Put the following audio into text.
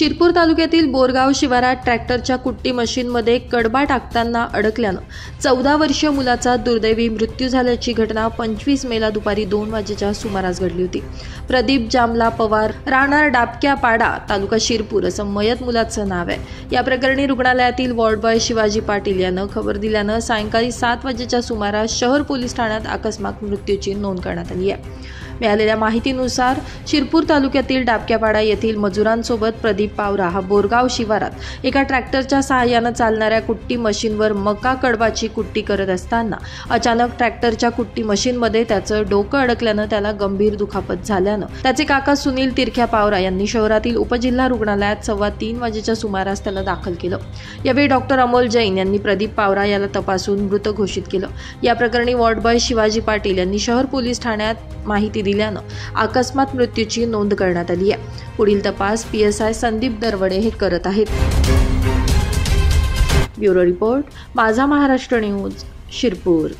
शिरपूर तालुक्यातील बोरगाव शिवारात ट्रॅक्टरच्या कुट्टी मशीनमध्ये कडबा टाकताना अडकल्यानं 14 वर्षीय मुलाचा दुर्दैवी मृत्यू झाल्याची घटना 25 मेला दुपारी 2 वाजेच्या सुमारास घडली होती। प्रदीप जामला पवार, राहणार डाबक्यापाडा, तालुका शिरपूर असं मयत मुलाचं नाव आहे। या प्रकरणी रुग्णालयातील वॉर्ड बॉय शिवाजी पाटील यानं खबर दिल्यानं सायंकाळी 7 वाजेच्या सुमारास शहर पोलीस ठाण्यात अकस्मात मृत्यूची नोंद करण्यात आली आहे। मिळालेल्या माहितीनुसार शिरपूर तालुक्यातील डाबक्यापाडा येथील मजुरांसोबत प्रदीप पावरा हा बोरगाव शिवारात एका ट्रॅक्टरच्या सहाय्यानं चालणाऱ्या कुट्टी मशीनवर मका कडबाची कुट्टी करत असताना अचानक ट्रॅक्टरच्या कुट्टी मशीनमध्ये त्याचं डोकं अडकल्यानं त्याला गंभीर दुखापत झाल्यानं त्याचे काका सुनील तिरख्या पावरा यांनी शहरातील उपजिल्हा रुग्णालयात 3:15 वाजेच्या सुमारास त्याला दाखल केलं। यावेळी डॉक्टर अमोल जैन यांनी प्रदीप पावरा याला तपासून मृत घोषित केलं। या प्रकरणी वॉर्ड बॉय शिवाजी पाटील यांनी शहर पोलीस ठाण्यात माहिती दिल्यानं अकस्मात मृत्यूची नोंद करण्यात आली आहे। पुढील तपास PSI संदीप दरवडे हे करत आहेत। ब्युरो रिपोर्ट, माझा महाराष्ट्र न्यूज, शिरपूर।